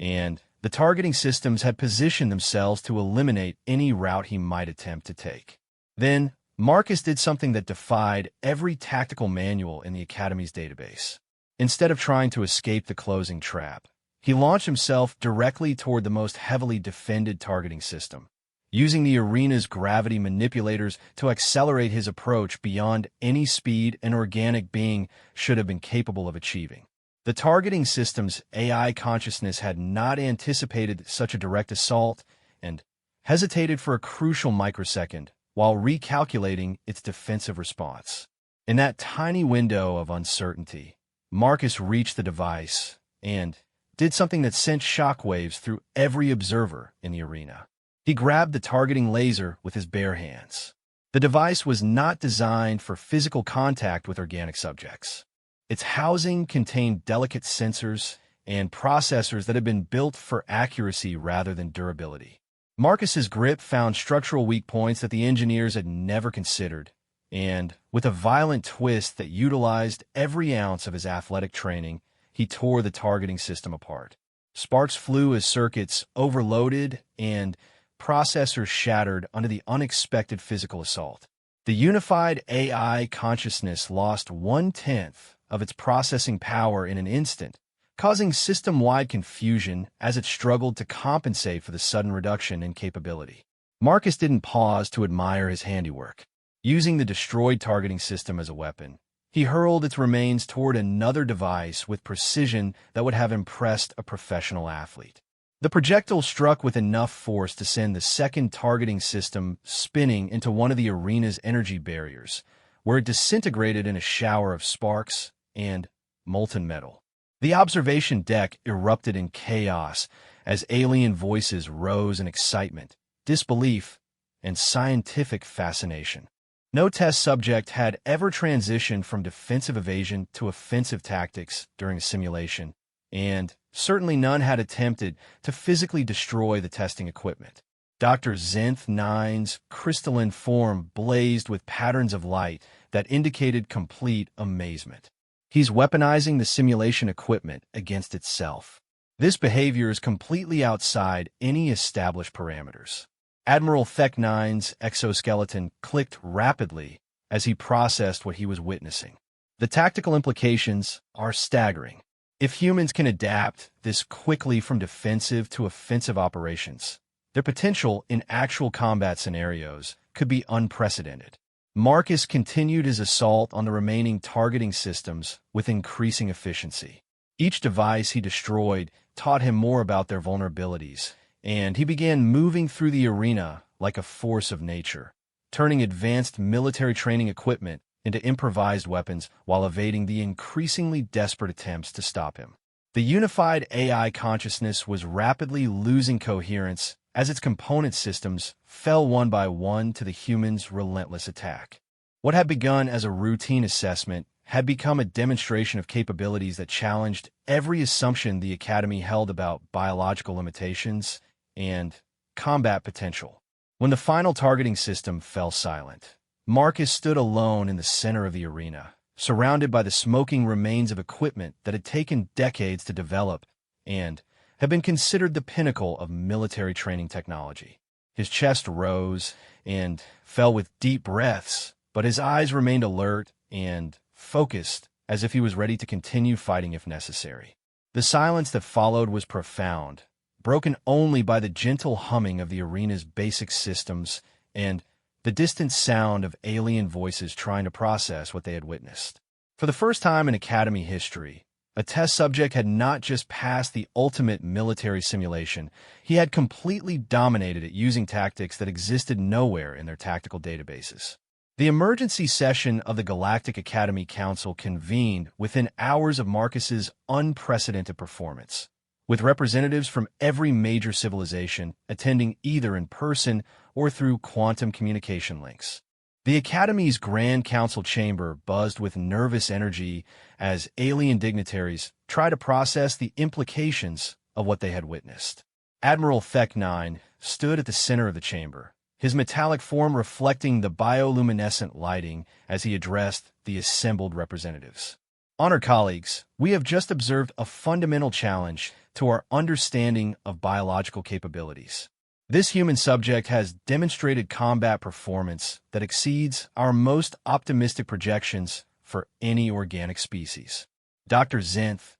and the targeting systems had positioned themselves to eliminate any route he might attempt to take. Then, Marcus did something that defied every tactical manual in the Academy's database. Instead of trying to escape the closing trap, he launched himself directly toward the most heavily defended targeting system, using the arena's gravity manipulators to accelerate his approach beyond any speed an organic being should have been capable of achieving. The targeting system's AI consciousness had not anticipated such a direct assault and hesitated for a crucial microsecond while recalculating its defensive response. In that tiny window of uncertainty, Marcus reached the device and did something that sent shockwaves through every observer in the arena. He grabbed the targeting laser with his bare hands. The device was not designed for physical contact with organic subjects. Its housing contained delicate sensors and processors that had been built for accuracy rather than durability. Marcus's grip found structural weak points that the engineers had never considered, and with a violent twist that utilized every ounce of his athletic training, he tore the targeting system apart. Sparks flew as circuits overloaded and processors shattered under the unexpected physical assault. The unified AI consciousness lost 1/10 of its processing power in an instant, causing system-wide confusion as it struggled to compensate for the sudden reduction in capability. Marcus didn't pause to admire his handiwork. Using the destroyed targeting system as a weapon, he hurled its remains toward another device with precision that would have impressed a professional athlete. The projectile struck with enough force to send the second targeting system spinning into one of the arena's energy barriers, where it disintegrated in a shower of sparks and molten metal. The observation deck erupted in chaos as alien voices rose in excitement, disbelief, and scientific fascination. No test subject had ever transitioned from defensive evasion to offensive tactics during a simulation, and certainly none had attempted to physically destroy the testing equipment. Dr. Zenth 9's crystalline form blazed with patterns of light that indicated complete amazement. He's weaponizing the simulation equipment against itself. This behavior is completely outside any established parameters. Admiral Thek 9's exoskeleton clicked rapidly as he processed what he was witnessing. The tactical implications are staggering. If humans can adapt this quickly from defensive to offensive operations, their potential in actual combat scenarios could be unprecedented. Marcus continued his assault on the remaining targeting systems with increasing efficiency. Each device he destroyed taught him more about their vulnerabilities, and he began moving through the arena like a force of nature, turning advanced military training equipment into improvised weapons while evading the increasingly desperate attempts to stop him. The unified AI consciousness was rapidly losing coherence as its component systems fell one by one to the humans' relentless attack. What had begun as a routine assessment had become a demonstration of capabilities that challenged every assumption the Academy held about biological limitations and combat potential. When the final targeting system fell silent, Marcus stood alone in the center of the arena, surrounded by the smoking remains of equipment that had taken decades to develop and had been considered the pinnacle of military training technology. His chest rose and fell with deep breaths, but his eyes remained alert and focused as if he was ready to continue fighting if necessary. The silence that followed was profound, broken only by the gentle humming of the arena's basic systems and the distant sound of alien voices trying to process what they had witnessed. For the first time in Academy history, a test subject had not just passed the ultimate military simulation, he had completely dominated it using tactics that existed nowhere in their tactical databases. The emergency session of the Galactic Academy Council convened within hours of Marcus's unprecedented performance, with representatives from every major civilization attending either in person or through quantum communication links. The Academy's Grand Council chamber buzzed with nervous energy as alien dignitaries tried to process the implications of what they had witnessed. Admiral Thek 9 stood at the center of the chamber, his metallic form reflecting the bioluminescent lighting as he addressed the assembled representatives. Honored colleagues, we have just observed a fundamental challenge to our understanding of biological capabilities. This human subject has demonstrated combat performance that exceeds our most optimistic projections for any organic species. Dr. Zenth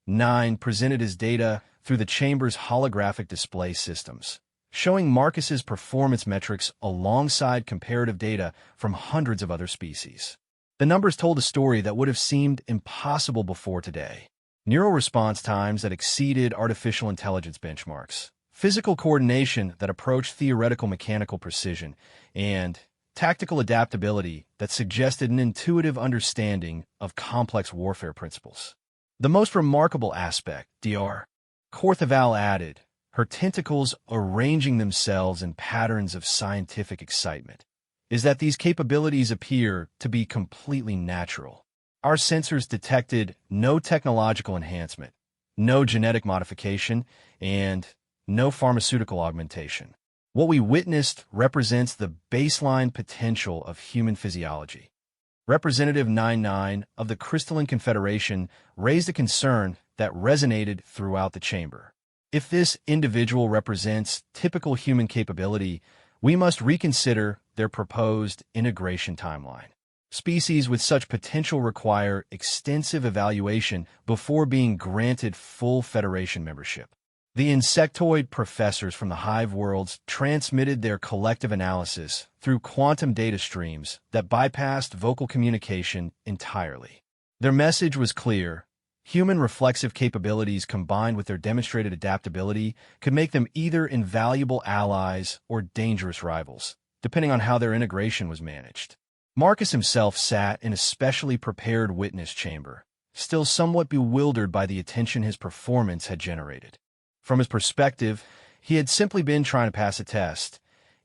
9 presented his data through the chamber's holographic display systems, showing Marcus's performance metrics alongside comparative data from hundreds of other species. The numbers told a story that would have seemed impossible before today. Neural response times that exceeded artificial intelligence benchmarks, physical coordination that approached theoretical mechanical precision, and tactical adaptability that suggested an intuitive understanding of complex warfare principles. The most remarkable aspect, Dr. Korthaval added, her tentacles arranging themselves in patterns of scientific excitement, is that these capabilities appear to be completely natural. Our sensors detected no technological enhancement, no genetic modification, and no pharmaceutical augmentation. What we witnessed represents the baseline potential of human physiology. Representative 99 of the Crystalline Confederation raised a concern that resonated throughout the chamber. If this individual represents typical human capability, we must reconsider their proposed integration timeline. Species with such potential require extensive evaluation before being granted full Federation membership. The insectoid professors from the hive worlds transmitted their collective analysis through quantum data streams that bypassed vocal communication entirely. Their message was clear. Human reflexive capabilities combined with their demonstrated adaptability could make them either invaluable allies or dangerous rivals, depending on how their integration was managed. Marcus himself sat in a specially prepared witness chamber, still somewhat bewildered by the attention his performance had generated. From his perspective, he had simply been trying to pass a test,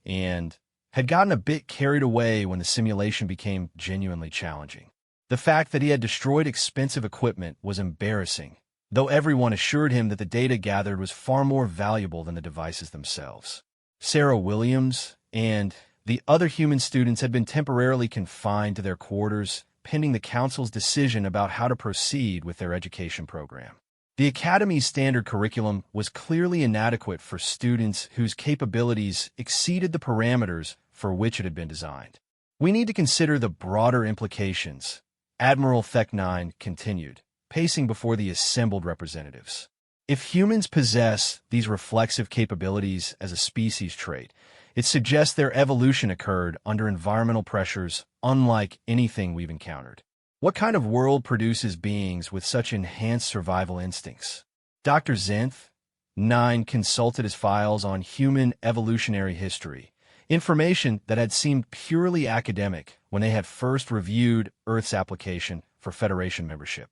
and had gotten a bit carried away when the simulation became genuinely challenging. The fact that he had destroyed expensive equipment was embarrassing, though everyone assured him that the data gathered was far more valuable than the devices themselves. Sarah Williams and the other human students had been temporarily confined to their quarters, pending the council's decision about how to proceed with their education program. The Academy's standard curriculum was clearly inadequate for students whose capabilities exceeded the parameters for which it had been designed. We need to consider the broader implications. Admiral Thek-9 continued, pacing before the assembled representatives. If humans possess these reflexive capabilities as a species trait, it suggests their evolution occurred under environmental pressures unlike anything we've encountered. What kind of world produces beings with such enhanced survival instincts? Dr. Zenth, 9, consulted his files on human evolutionary history, information that had seemed purely academic when they had first reviewed Earth's application for Federation membership.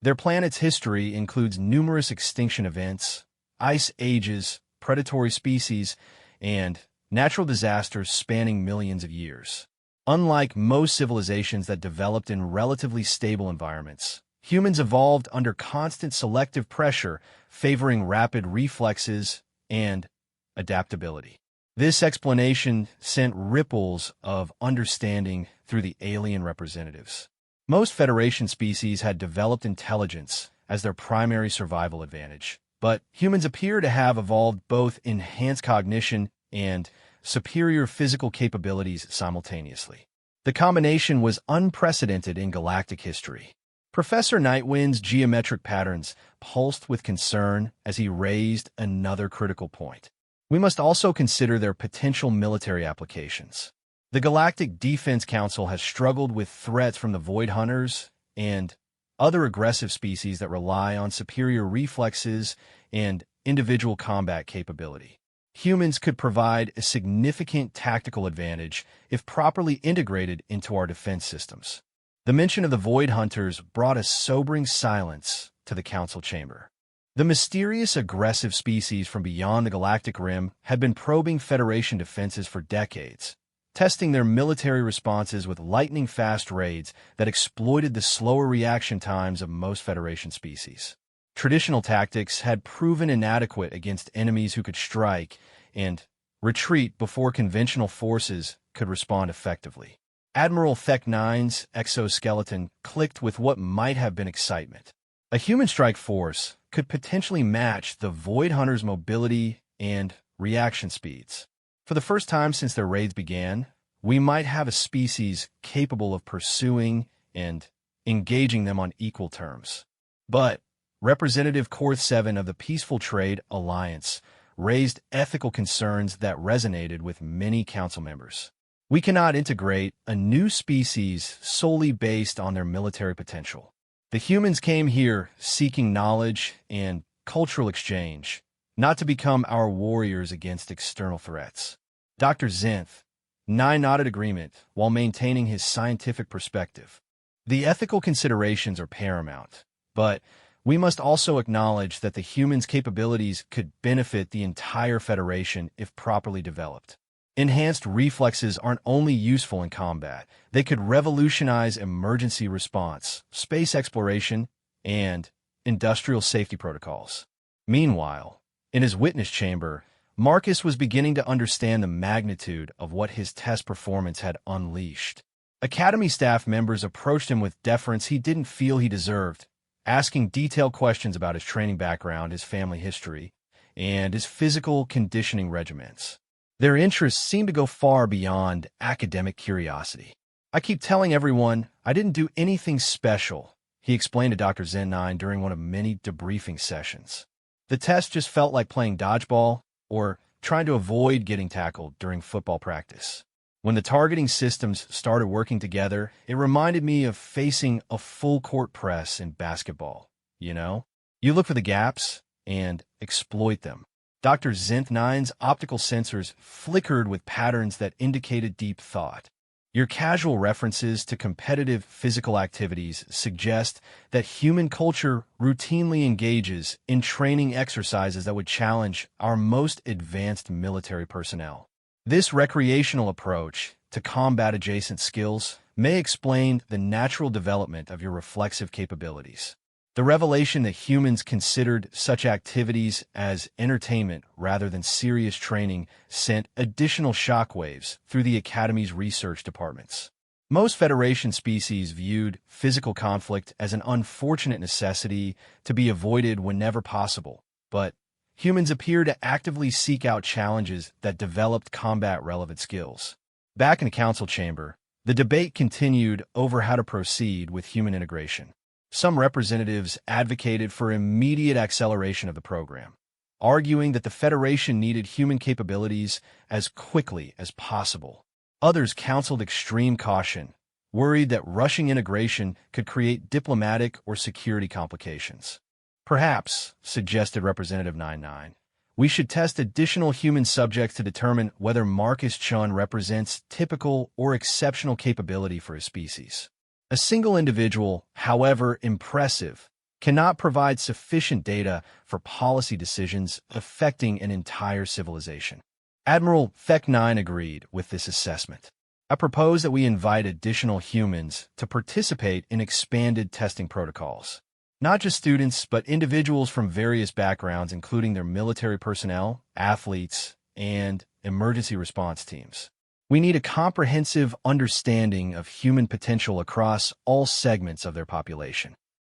Their planet's history includes numerous extinction events, ice ages, predatory species, and natural disasters spanning millions of years. Unlike most civilizations that developed in relatively stable environments, humans evolved under constant selective pressure, favoring rapid reflexes and adaptability. This explanation sent ripples of understanding through the alien representatives. Most Federation species had developed intelligence as their primary survival advantage, but humans appear to have evolved both enhanced cognition and superior physical capabilities simultaneously. The combination was unprecedented in galactic history. Professor Nightwind's geometric patterns pulsed with concern as he raised another critical point. We must also consider their potential military applications. The Galactic Defense Council has struggled with threats from the Void Hunters and other aggressive species that rely on superior reflexes and individual combat capability. Humans could provide a significant tactical advantage if properly integrated into our defense systems. The mention of the Void Hunters brought a sobering silence to the council chamber. The mysterious aggressive species from beyond the galactic rim had been probing Federation defenses for decades, testing their military responses with lightning-fast raids that exploited the slower reaction times of most Federation species. Traditional tactics had proven inadequate against enemies who could strike and retreat before conventional forces could respond effectively. Admiral Thek-9's exoskeleton clicked with what might have been excitement. A human strike force could potentially match the Void Hunters' mobility and reaction speeds. For the first time since their raids began, we might have a species capable of pursuing and engaging them on equal terms. But Representative Korth 7 of the Peaceful Trade Alliance raised ethical concerns that resonated with many council members. We cannot integrate a new species solely based on their military potential. The humans came here seeking knowledge and cultural exchange, not to become our warriors against external threats. Dr. Zenth, 9, nodded agreement while maintaining his scientific perspective. The ethical considerations are paramount, but we must also acknowledge that the humans' capabilities could benefit the entire Federation if properly developed. Enhanced reflexes aren't only useful in combat, they could revolutionize emergency response, space exploration, and industrial safety protocols. Meanwhile, in his witness chamber, Marcus was beginning to understand the magnitude of what his test performance had unleashed. Academy staff members approached him with deference he didn't feel he deserved, asking detailed questions about his training background, his family history, and his physical conditioning regimens. Their interests seemed to go far beyond academic curiosity. "I keep telling everyone I didn't do anything special," he explained to Dr. Zen-9 during one of many debriefing sessions. "The test just felt like playing dodgeball or trying to avoid getting tackled during football practice. When the targeting systems started working together, it reminded me of facing a full-court press in basketball. You know? You look for the gaps and exploit them." Dr. Zenth-9's optical sensors flickered with patterns that indicated deep thought. "Your casual references to competitive physical activities suggest that human culture routinely engages in training exercises that would challenge our most advanced military personnel. This recreational approach to combat-adjacent skills may explain the natural development of your reflexive capabilities. The revelation that humans considered such activities as entertainment rather than serious training sent additional shockwaves through the Academy's research departments. Most Federation species viewed physical conflict as an unfortunate necessity to be avoided whenever possible, but humans appear to actively seek out challenges that developed combat-relevant skills. Back in the council chamber, The debate continued over how to proceed with human integration. Some representatives advocated for immediate acceleration of the program, arguing that the Federation needed human capabilities as quickly as possible. Others counseled extreme caution, worried that rushing integration could create diplomatic or security complications. Perhaps, suggested Representative 99, we should test additional human subjects to determine whether Marcus Chun represents typical or exceptional capability for his species. A single individual, however impressive, cannot provide sufficient data for policy decisions affecting an entire civilization. Admiral Thek 9 agreed with this assessment. I propose that we invite additional humans to participate in expanded testing protocols. Not just students, but individuals from various backgrounds, including their military personnel, athletes, and emergency response teams. We need a comprehensive understanding of human potential across all segments of their population.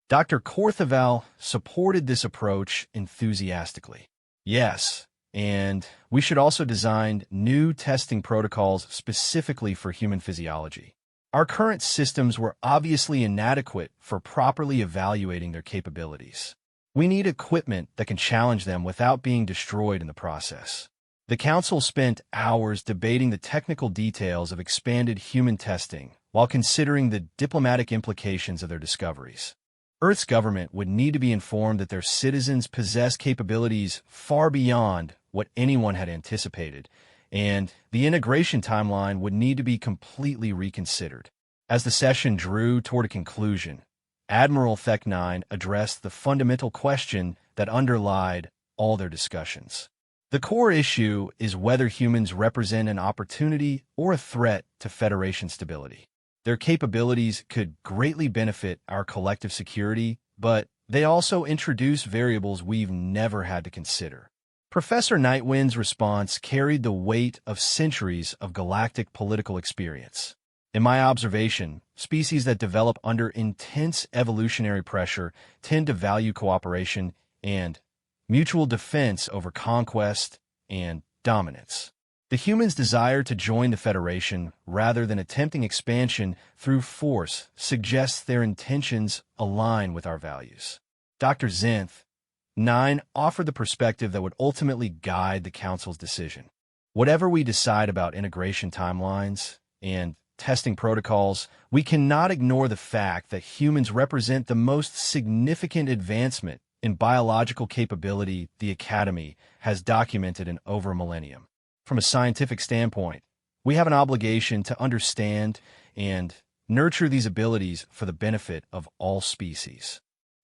Dr. Korthaval supported this approach enthusiastically. Yes, and we should also design new testing protocols specifically for human physiology. Our current systems were obviously inadequate for properly evaluating their capabilities. We need equipment that can challenge them without being destroyed in the process. The Council spent hours debating the technical details of expanded human testing while considering the diplomatic implications of their discoveries. Earth's government would need to be informed that their citizens possess capabilities far beyond what anyone had anticipated, and the integration timeline would need to be completely reconsidered. As the session drew toward a conclusion, Admiral Thek 9 addressed the fundamental question that underlied all their discussions. The core issue is whether humans represent an opportunity or a threat to Federation stability. Their capabilities could greatly benefit our collective security, but they also introduce variables we've never had to consider. Professor Nightwind's response carried the weight of centuries of galactic political experience. In my observation, species that develop under intense evolutionary pressure tend to value cooperation and mutual defense over conquest and dominance. The humans' desire to join the Federation rather than attempting expansion through force suggests their intentions align with our values. Dr. Zenth 9 offered the perspective that would ultimately guide the Council's decision. Whatever we decide about integration timelines and testing protocols, we cannot ignore the fact that humans represent the most significant advancement in biological capability the Academy has documented in over a millennium. From a scientific standpoint, we have an obligation to understand and nurture these abilities for the benefit of all species.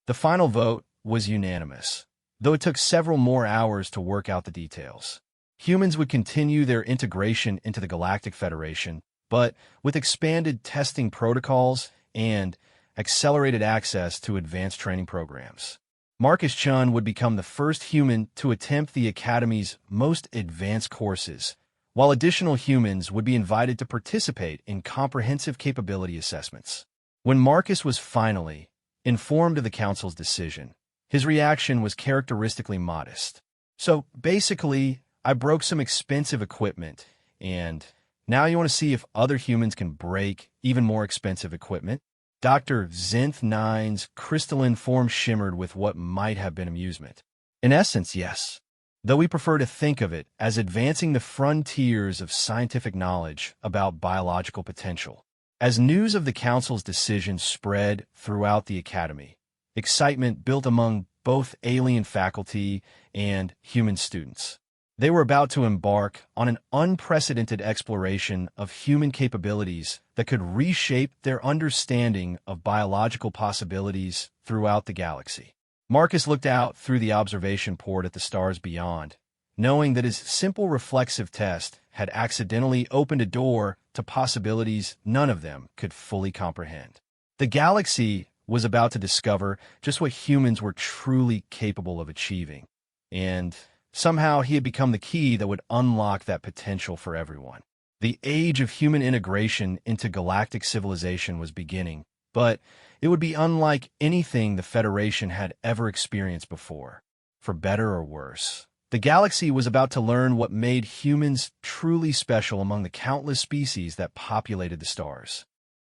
The final vote was unanimous, though it took several more hours to work out the details. Humans would continue their integration into the Galactic Federation, but with expanded testing protocols and accelerated access to advanced training programs. Marcus Chun would become the first human to attempt the Academy's most advanced courses, while additional humans would be invited to participate in comprehensive capability assessments. When Marcus was finally informed of the Council's decision, his reaction was characteristically modest. So basically, I broke some expensive equipment, and now you want to see if other humans can break even more expensive equipment? Dr. Zenth 9's crystalline form shimmered with what might have been amusement. In essence, yes, though we prefer to think of it as advancing the frontiers of scientific knowledge about biological potential. As news of the Council's decision spread throughout the Academy, excitement built among both alien faculty and human students. They were about to embark on an unprecedented exploration of human capabilities that could reshape their understanding of biological possibilities throughout the galaxy. Marcus looked out through the observation port at the stars beyond, knowing that his simple reflexive test had accidentally opened a door to possibilities none of them could fully comprehend. The galaxy was about to discover just what humans were truly capable of achieving, and somehow he had become the key that would unlock that potential for everyone. The age of human integration into galactic civilization was beginning, but it would be unlike anything the Federation had ever experienced before. For better or worse, The galaxy was about to learn what made humans truly special among the countless species that populated the stars.